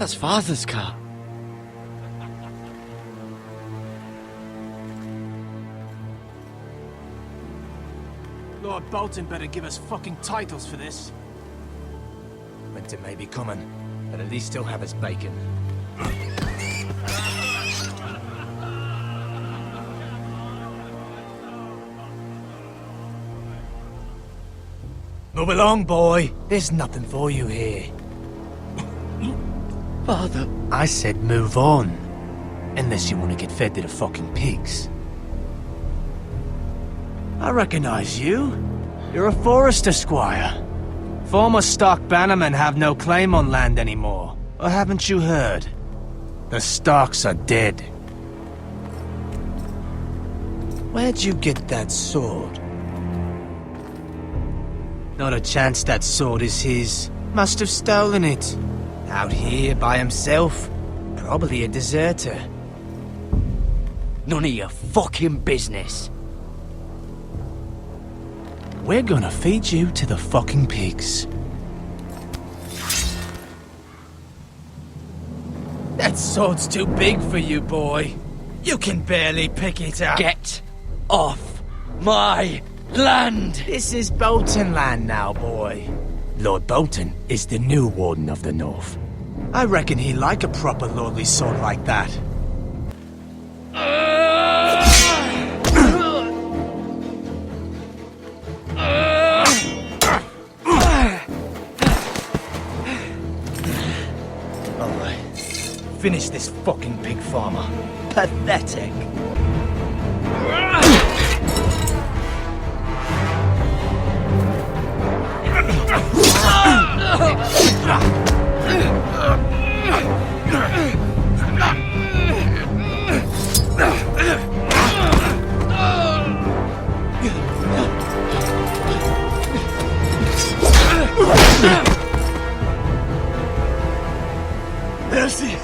That's Father's car. Lord Bolton better give us fucking titles for this. Winter may be coming, but at least he'll have his bacon. Move along, boy. There's nothing for you here. Father. I said move on. Unless you want to get fed to the fucking pigs. I recognize you. You're a Forester squire. Former Stark bannermen have no claim on land anymore. Or haven't you heard? The Starks are dead. Where'd you get that sword? Not a chance that sword is his. Must have stolen it. Out here by himself. Probably a deserter. None of your fucking business. We're gonna feed you to the fucking pigs. That sword's too big for you, boy. You can barely pick it up. Get off my land! This is Bolton land now, boy. Lord Bolton is the new Warden of the North. I reckon he'd like a proper lordly sword like that. Alright. Finish this fucking pig farmer. Pathetic. Mercy!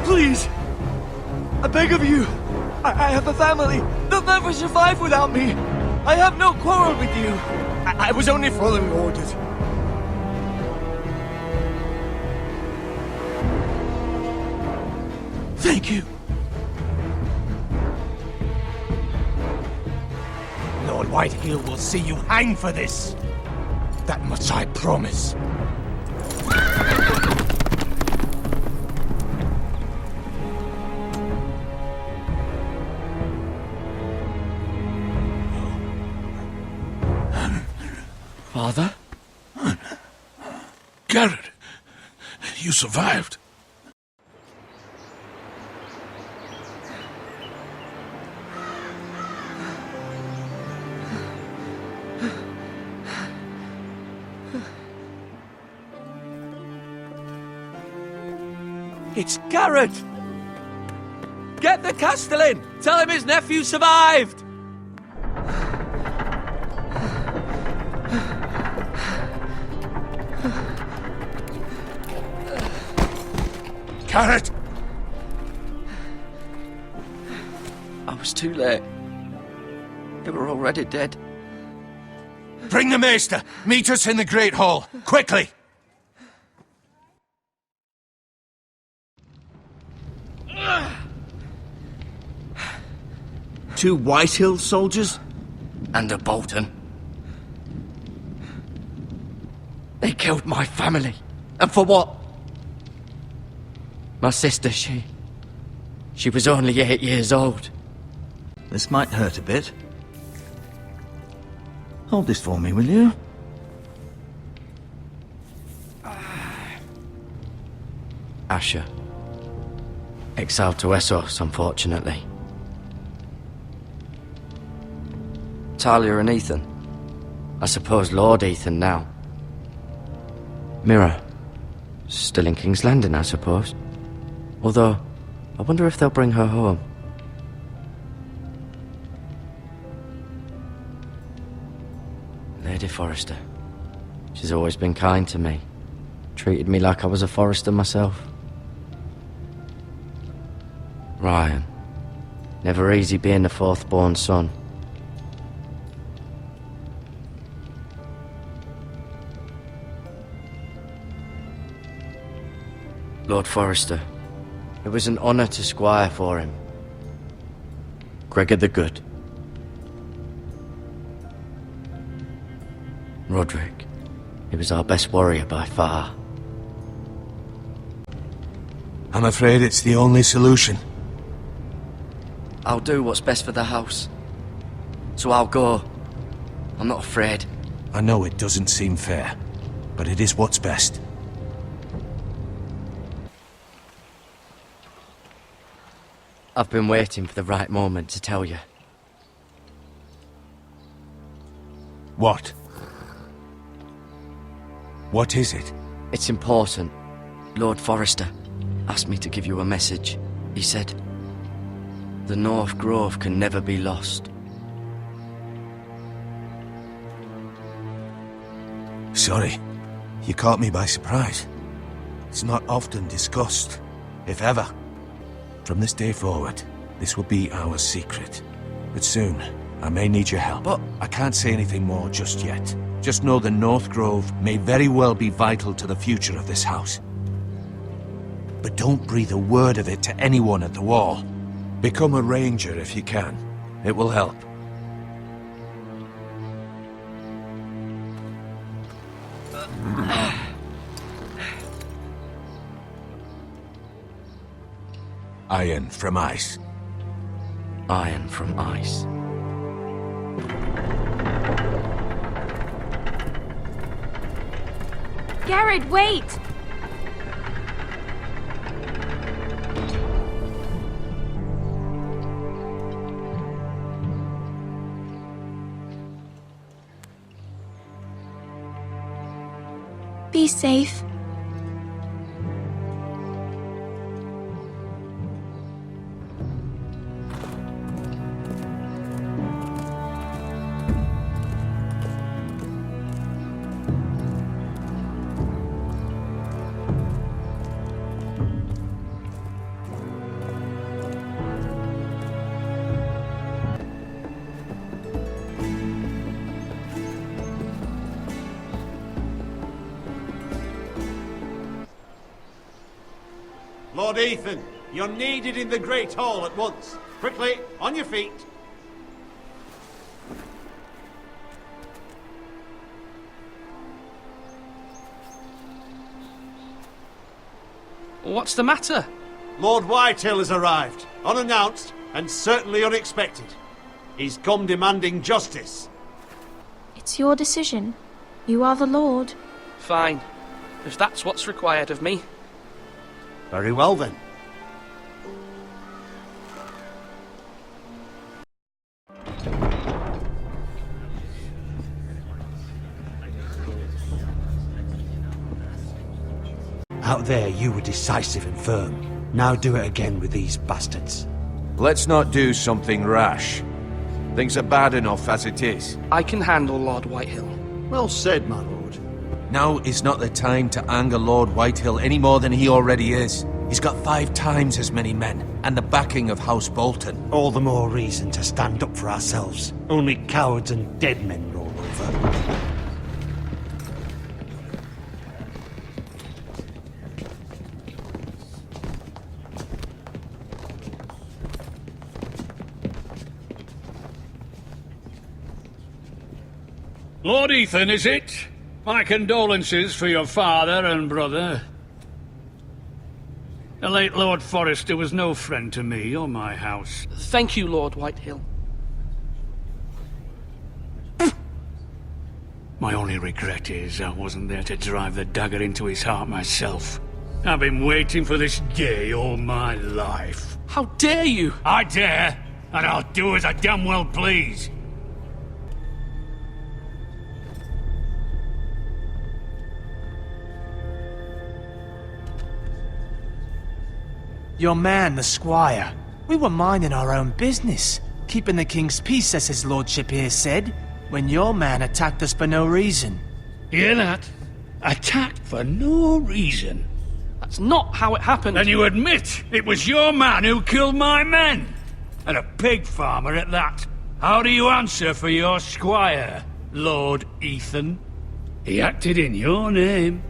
Please! I beg of you! I have a family! They'll never survive without me! I have no quarrel with you! I was only following orders. Thank you! Lord Whitehill will see you hang for this. That much I promise. Father? Garrett, you survived. It's Garrett! Get the Castellan! Tell him his nephew survived! Garrett! I was too late. They were already dead. Bring the maester! Meet us in the Great Hall! Quickly! Two Whitehill soldiers? And a Bolton. They killed my family. And for what? My sister, she was only 8 years old. This might hurt a bit. Hold this for me, will you? Asher. Exiled to Essos, unfortunately. Talia and Ethan. I suppose Lord Ethan now. Mira. Still in King's Landing, I suppose. Although, I wonder if they'll bring her home. Lady Forrester. She's always been kind to me. Treated me like I was a Forrester myself. Ryan. Never easy being the fourth-born son. Lord Forrester, it was an honour to squire for him. Gregor the Good. Roderick, he was our best warrior by far. I'm afraid it's the only solution. I'll do what's best for the house. So I'll go. I'm not afraid. I know it doesn't seem fair, but it is what's best. I've been waiting for the right moment to tell you. What? What is it? It's important. Lord Forrester asked me to give you a message. He said, the North Grove can never be lost. Sorry, you caught me by surprise. It's not often discussed, if ever. From this day forward, this will be our secret. But soon, I may need your help. But I can't say anything more just yet. Just know the North Grove may very well be vital to the future of this house. But don't breathe a word of it to anyone at the Wall. Become a ranger if you can. It will help. Iron from ice. iron from ice. Garrett, wait! Be safe. Lord Ethan, you're needed in the Great Hall at once. Quickly, on your feet. What's the matter? Lord Whitehill has arrived, unannounced and certainly unexpected. He's come demanding justice. It's your decision. You are the Lord. Fine, if that's what's required of me. Very well then. Out there you were decisive and firm. Now do it again with these bastards. Let's not do something rash. Things are bad enough as it is. I can handle Lord Whitehill. Well said, my lord. Now is not the time to anger Lord Whitehill any more than he already is. He's got 5 times as many men, and the backing of House Bolton. All the more reason to stand up for ourselves. Only cowards and dead men roll over. Lord Ethan, is it? My condolences for your father and brother. The late Lord Forrester was no friend to me or my house. Thank you, Lord Whitehill. My only regret is I wasn't there to drive the dagger into his heart myself. I've been waiting for this day all my life. How dare you! I dare, and I'll do as I damn well please. Your man, the squire. We were minding our own business, keeping the king's peace, as his lordship here said, when your man attacked us for no reason. Hear that? Attacked for no reason. That's not how it happened. Then you admit it was your man who killed my men, and a pig farmer at that. How do you answer for your squire, Lord Ethan? He acted in your name,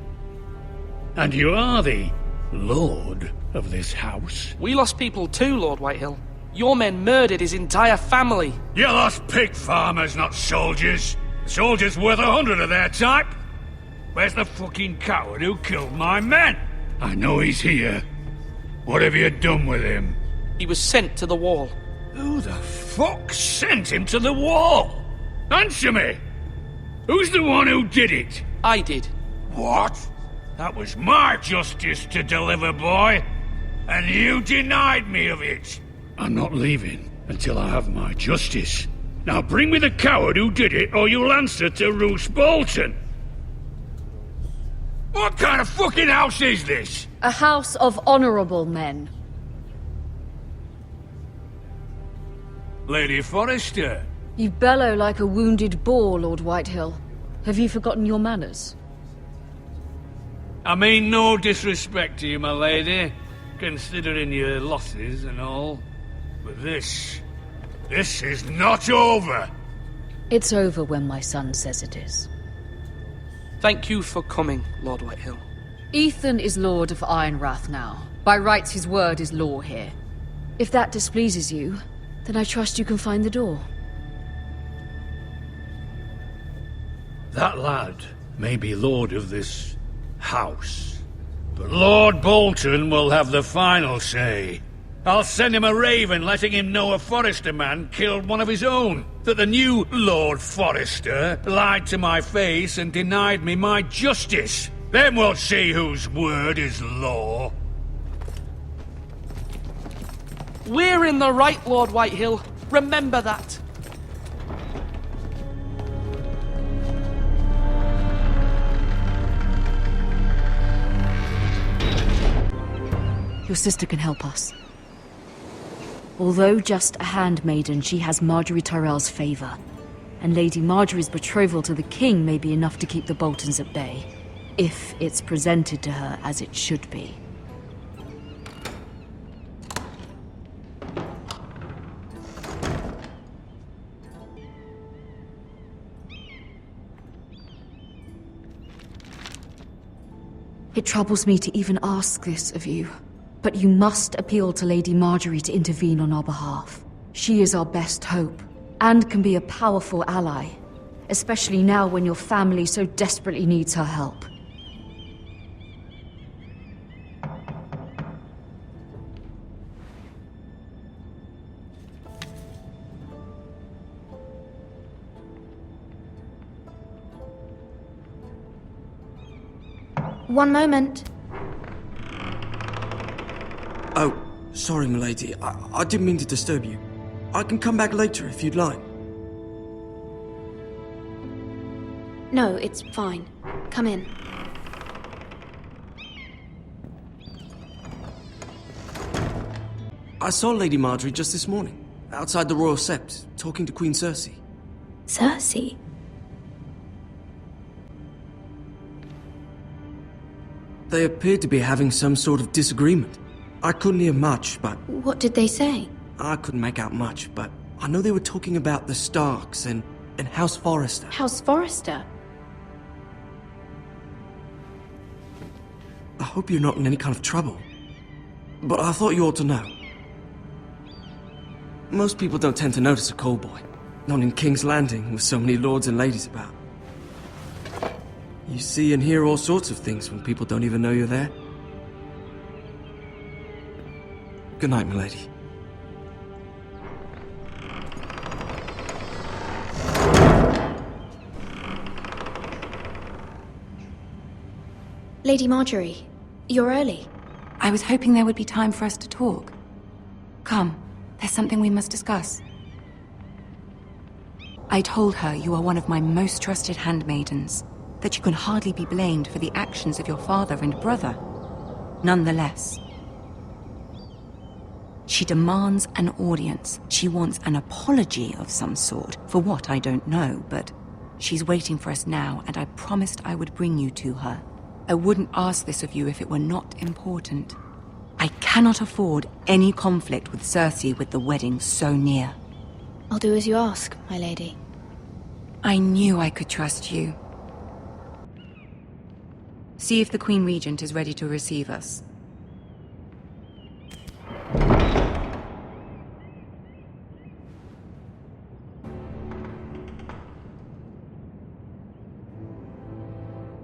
and you are the Lord of this house? We lost people too, Lord Whitehill. Your men murdered his entire family. You lost pig farmers, not soldiers. Soldiers worth 100 of their type. Where's the fucking coward who killed my men? I know he's here. What have you done with him? He was sent to the wall. Who the fuck sent him to the wall? Answer me! Who's the one who did it? I did. What? That was my justice to deliver, boy. And you denied me of it. I'm not leaving until I have my justice. Now bring me the coward who did it, or you'll answer to Roose Bolton. What kind of fucking house is this? A house of honorable men. Lady Forrester. You bellow like a wounded boar, Lord Whitehill. Have you forgotten your manners? I mean no disrespect to you, my lady, considering your losses and all. But this is not over. It's over when my son says it is. Thank you for coming, Lord Whitehill. Ethan is Lord of Ironrath now. By rights, his word is law here. If that displeases you, then I trust you can find the door. That lad may be lord of this house, but Lord Bolton will have the final say. I'll send him a raven letting him know a Forrester man killed one of his own. That the new Lord Forrester lied to my face and denied me my justice. Then we'll see whose word is law. We're in the right, Lord Whitehill. Remember that. Your sister can help us. Although just a handmaiden, she has Marjorie Tyrell's favor. And Lady Marjorie's betrothal to the king may be enough to keep the Boltons at bay. If it's presented to her as it should be. It troubles me to even ask this of you. But you must appeal to Lady Marjorie to intervene on our behalf. She is our best hope, and can be a powerful ally, especially now when your family so desperately needs her help. One moment. Oh, sorry, milady. I didn't mean to disturb you. I can come back later if you'd like. No, it's fine. Come in. I saw Lady Marjorie just this morning, outside the Royal Sept, talking to Queen Cersei. Cersei? They appeared to be having some sort of disagreement. I couldn't hear much, but... What did they say? I couldn't make out much, but I know they were talking about the Starks and House Forrester. House Forrester? I hope you're not in any kind of trouble. But I thought you ought to know. Most people don't tend to notice a callboy. Not in King's Landing, with so many lords and ladies about. You see and hear all sorts of things when people don't even know you're there. Good night, milady. Lady Marjorie, you're early. I was hoping there would be time for us to talk. Come, there's something we must discuss. I told her you are one of my most trusted handmaidens, that you can hardly be blamed for the actions of your father and brother. Nonetheless, she demands an audience. She wants an apology of some sort, for what I don't know, but she's waiting for us now, and I promised I would bring you to her. I wouldn't ask this of you if it were not important. I cannot afford any conflict with Cersei with the wedding so near. I'll do as you ask, my lady. I knew I could trust you. See if the Queen Regent is ready to receive us.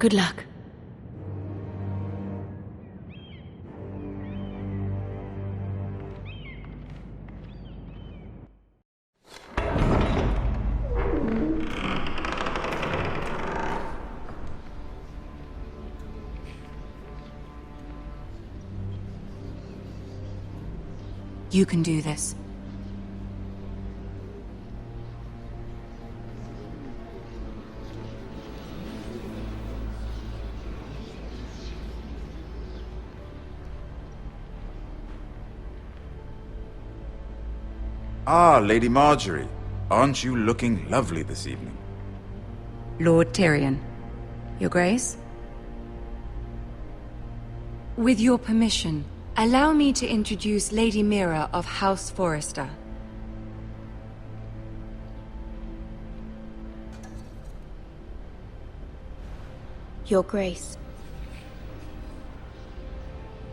Good luck. You can do this. Ah, Lady Marjorie. Aren't you looking lovely this evening? Lord Tyrion. Your Grace? With your permission, allow me to introduce Lady Mira of House Forrester. Your Grace.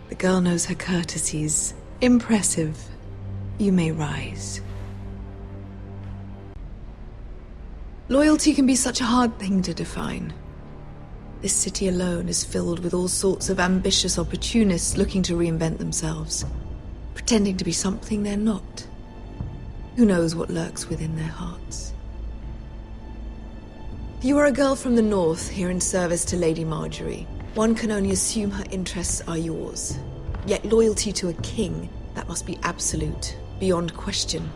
The girl knows her courtesies. Impressive. You may rise. Loyalty can be such a hard thing to define. This city alone is filled with all sorts of ambitious opportunists looking to reinvent themselves, pretending to be something they're not. Who knows what lurks within their hearts? You are a girl from the north here in service to Lady Marjorie. One can only assume her interests are yours. Yet loyalty to a king, that must be absolute, beyond question.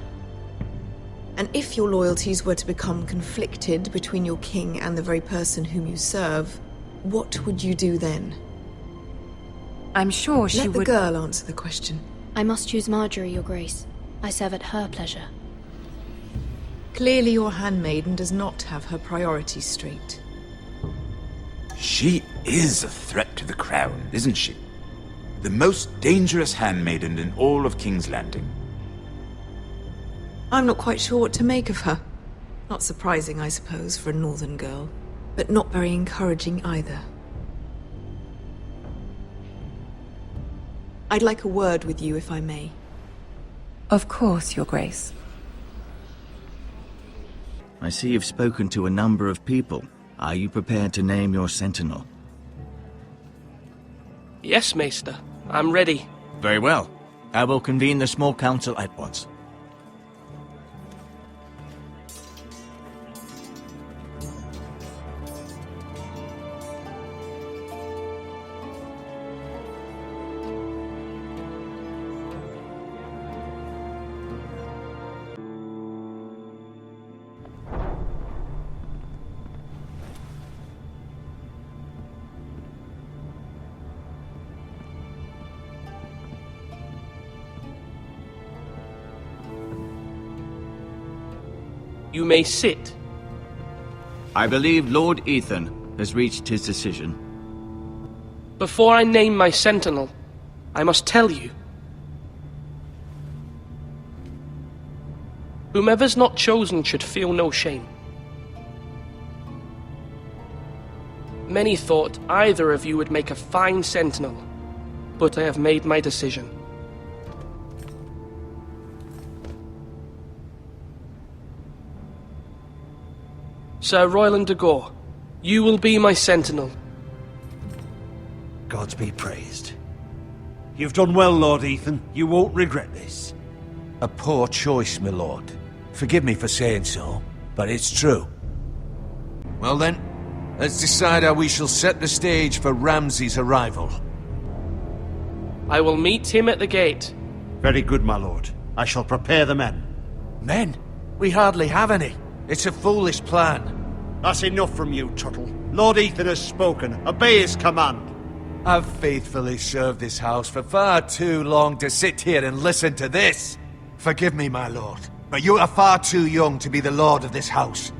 And if your loyalties were to become conflicted between your king and the very person whom you serve, what would you do then? I'm sure she would— Let the girl answer the question. I must choose Marjorie, Your Grace. I serve at her pleasure. Clearly your handmaiden does not have her priorities straight. She is a threat to the crown, isn't she? The most dangerous handmaiden in all of King's Landing. I'm not quite sure what to make of her. Not surprising, I suppose, for a northern girl, but not very encouraging either. I'd like a word with you, if I may. Of course, Your Grace. I see you've spoken to a number of people. Are you prepared to name your sentinel? Yes, Maester. I'm ready. Very well. I will convene the small council at once. You may sit. I believe Lord Ethan has reached his decision. Before I name my sentinel, I must tell you. Whomever's not chosen should feel no shame. Many thought either of you would make a fine sentinel, but I have made my decision. Sir Royland de Gore, you will be my sentinel. Gods be praised. You've done well, Lord Ethan. You won't regret this. A poor choice, my lord. Forgive me for saying so, but it's true. Well then, let's decide how we shall set the stage for Ramsay's arrival. I will meet him at the gate. Very good, my lord. I shall prepare the men. Men? We hardly have any. It's a foolish plan. That's enough from you, Tuttle. Lord Ethan has spoken. Obey his command. I've faithfully served this house for far too long to sit here and listen to this. Forgive me, my lord, but you are far too young to be the lord of this house.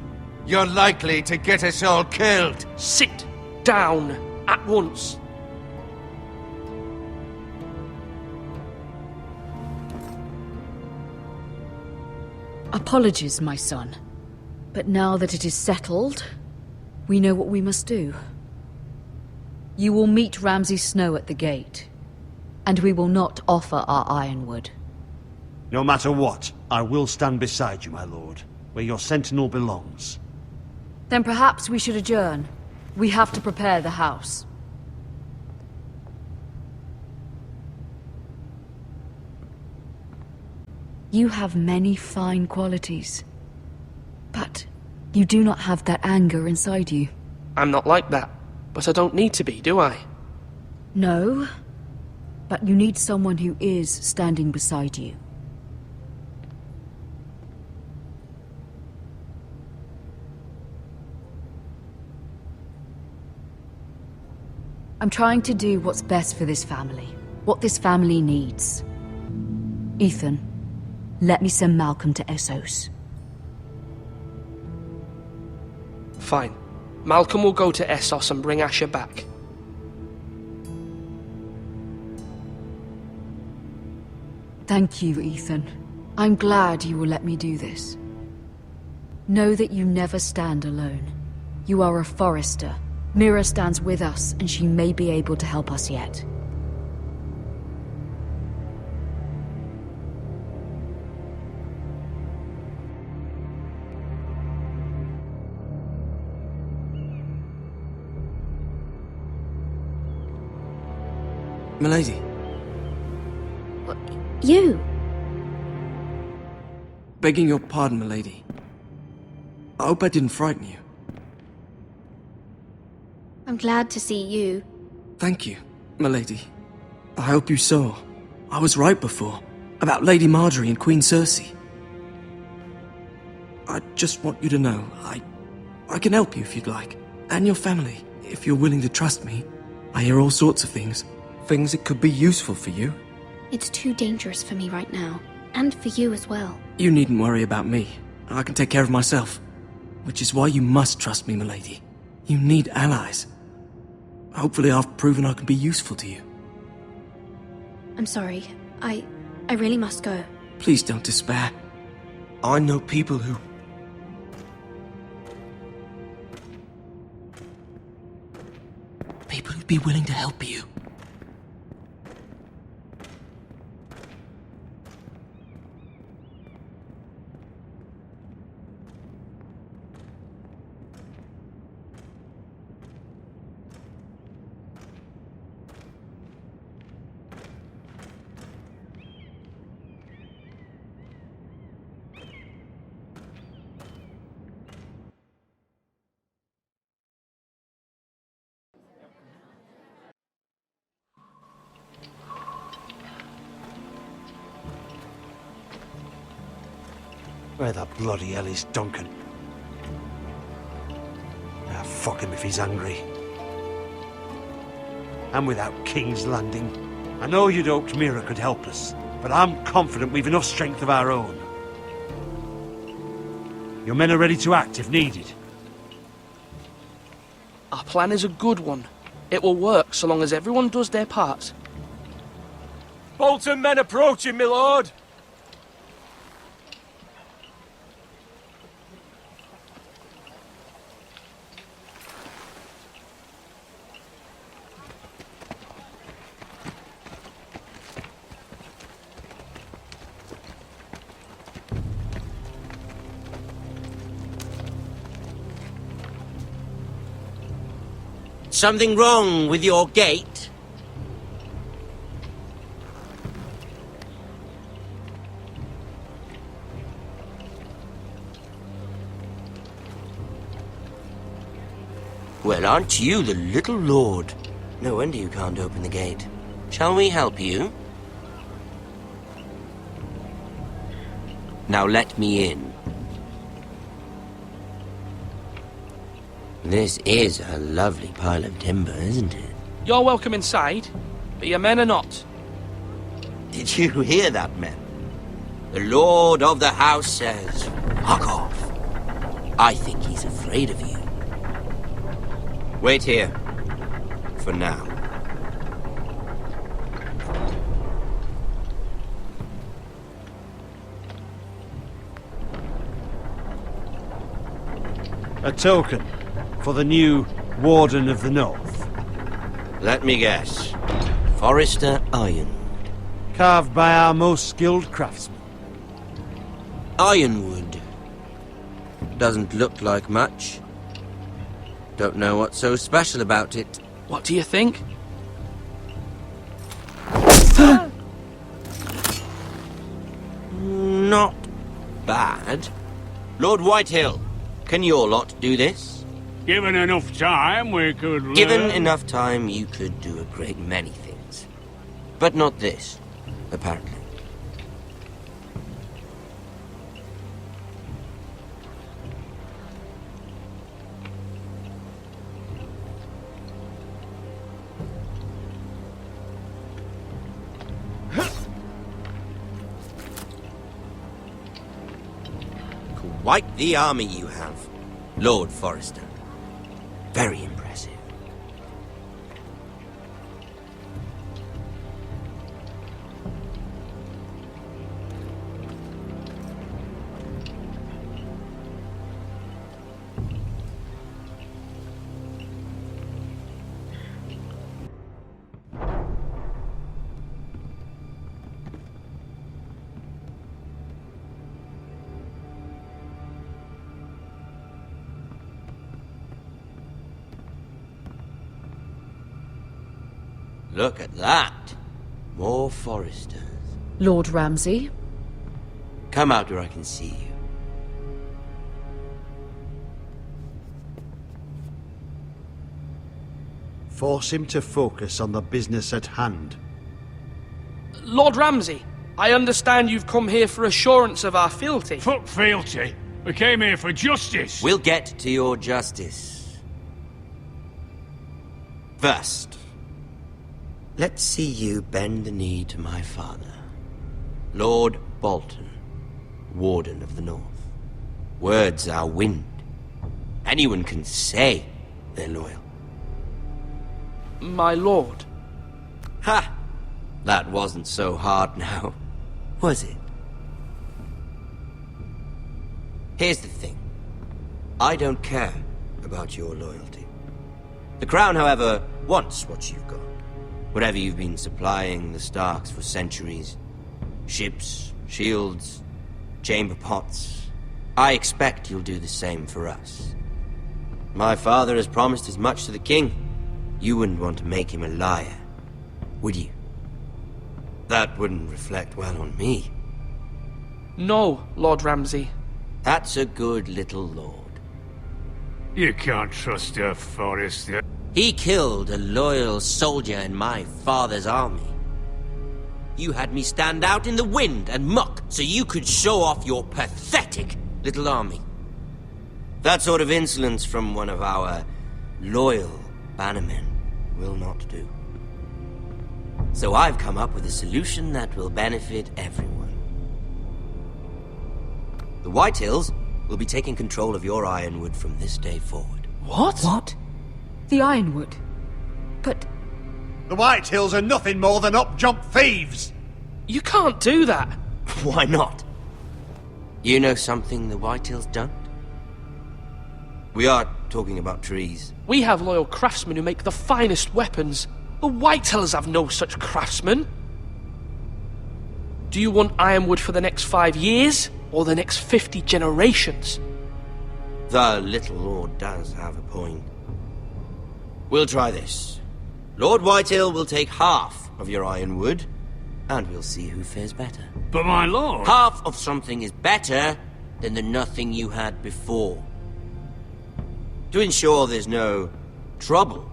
You're likely to get us all killed. Sit down at once. Apologies, my son. But now that it is settled, we know what we must do. You will meet Ramsay Snow at the gate, and we will not offer our ironwood. No matter what, I will stand beside you, my lord, where your sentinel belongs. Then perhaps we should adjourn. We have to prepare the house. You have many fine qualities. But you do not have that anger inside you. I'm not like that, but I don't need to be, do I? No, but you need someone who is standing beside you. I'm trying to do what's best for this family, what this family needs. Ethan, let me send Malcolm to Essos. Fine. Malcolm will go to Essos and bring Asher back. Thank you, Ethan. I'm glad you will let me do this. Know that you never stand alone. You are a Forrester. Mira stands with us, and she may be able to help us yet. Milady. You? Begging your pardon, milady. I hope I didn't frighten you. I'm glad to see you. Thank you, milady. I hope you saw. I was right before. About Lady Marjorie and Queen Cersei. I just want you to know, I can help you if you'd like. And your family, if you're willing to trust me. I hear all sorts of things. Things that could be useful for you. It's too dangerous for me right now. And for you as well. You needn't worry about me. I can take care of myself. Which is why you must trust me, milady. You need allies. Hopefully I've proven I can be useful to you. I'm sorry. I really must go. Please don't despair. I know people who... People who'd be willing to help you. Where the bloody hell is Duncan? Ah, fuck him if he's angry. And without King's Landing. I know you'd hoped Mira could help us, but I'm confident we've enough strength of our own. Your men are ready to act if needed. Our plan is a good one. It will work so long as everyone does their part. Bolton men approaching, my lord! Something wrong with your gate? Well, aren't you the little lord? No wonder you can't open the gate. Shall we help you? Now let me in. This is a lovely pile of timber, isn't it? You're welcome inside, but your men are not. Did you hear that, men? The lord of the house says, fuck off. I think he's afraid of you. Wait here. For now. A token for the new Warden of the North. Let me guess. Forrester Ironwood. Carved by our most skilled craftsmen. Ironwood. Doesn't look like much. Don't know what's so special about it. What do you think? Not bad. Lord Whitehill, can your lot do this? Given enough time, we could learn. Given enough time, you could do a great many things. But not this, apparently. Quite the army you have, Lord Forrester. Very impressive. Look at that. More Forresters. Lord Ramsay? Come out where I can see you. Force him to focus on the business at hand. Lord Ramsay, I understand you've come here for assurance of our fealty. Fuck fealty. We came here for justice. We'll get to your justice. First, let's see you bend the knee to my father, Lord Bolton, Warden of the North. Words are wind. Anyone can say they're loyal. My lord. Ha! That wasn't so hard now, was it? Here's the thing. I don't care about your loyalty. The Crown, however, wants what you've got. Whatever you've been supplying the Starks for centuries. Ships, shields, chamber pots. I expect you'll do the same for us. My father has promised as much to the king. You wouldn't want to make him a liar, would you? That wouldn't reflect well on me. No, Lord Ramsay. That's a good little lord. You can't trust a Forrester. He killed a loyal soldier in my father's army. You had me stand out in the wind and muck so you could show off your pathetic little army. That sort of insolence from one of our loyal bannermen will not do. So I've come up with a solution that will benefit everyone. The Whitehills will be taking control of your Ironwood from this day forward. What? What? The Ironwood? But... The Whitehills are nothing more than up-jump thieves! You can't do that! Why not? You know something the Whitehills don't? We are talking about trees. We have loyal craftsmen who make the finest weapons. The Whitehills have no such craftsmen. Do you want Ironwood for the next 5 years? Or the next 50 generations? The little lord does have a point. We'll try this. Lord Whitehill will take half of your Ironwood, and we'll see who fares better. But my lord... Half of something is better than the nothing you had before. To ensure there's no trouble,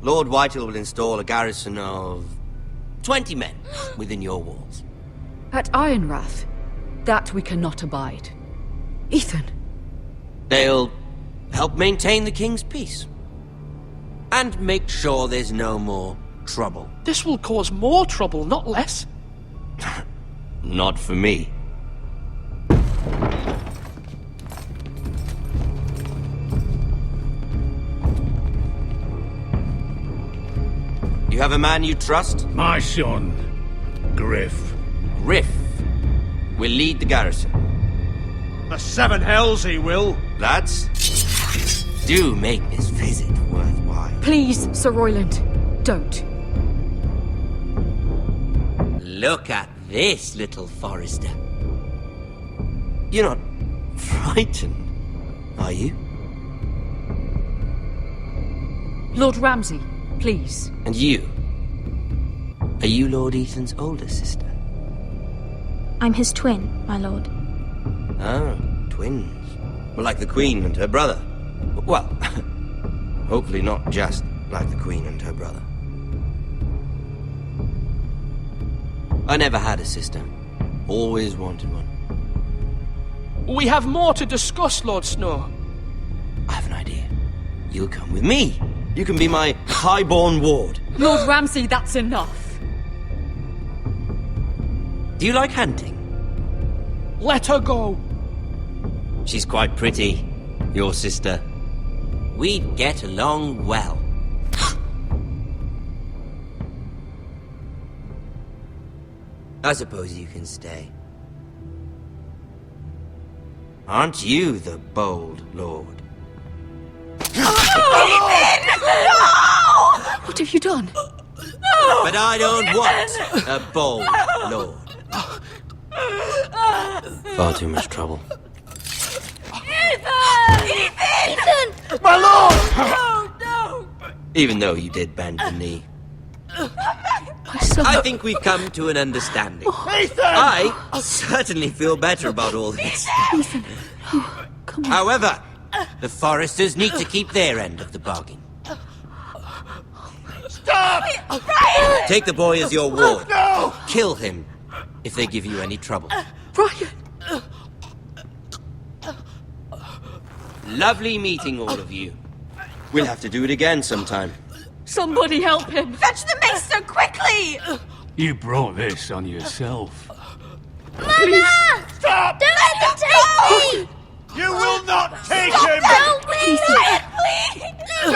Lord Whitehill will install a garrison of 20 men within your walls. At Ironrath? That we cannot abide. Ethan! They'll help maintain the king's peace. And make sure there's no more trouble. This will cause more trouble, not less. Not for me. You have a man you trust? My son, Griff. Griff will lead the garrison. The seven hells he will. Lads, do make this visit worthwhile. Please, Sir Royland, don't. Look at this, little Forrester. You're not frightened, are you? Lord Ramsay, please. And you? Are you Lord Ethan's older sister? I'm his twin, my lord. Oh, twins. Well, like the Queen and her brother. Well, hopefully not just like the Queen and her brother. I never had a sister. Always wanted one. We have more to discuss, Lord Snow. I have an idea. You'll come with me. You can be my highborn ward. Lord Ramsay, that's enough. Do you like hunting? Let her go. She's quite pretty, your sister. We'd get along well. I suppose you can stay. Aren't you the bold lord? What have you done? But I don't want a bold lord. Far too much trouble. Ethan! My lord! No! Even though you did bend the knee. My son. I think we've come to an understanding. Ethan! I certainly feel better about all this. Ethan. Oh, come on. However, the Foresters need to keep their end of the bargain. Stop! Take the boy as your ward. No! Kill him if they give you any trouble. Brian! Lovely meeting all of you. We'll have to do it again sometime. Somebody help him! Fetch the maester quickly! You brought this on yourself. Mama! Stop! Don't let them take me! You will not take him! Don't leave! Ryan, please! No!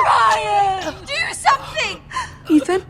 Ryan! Do something! Ethan?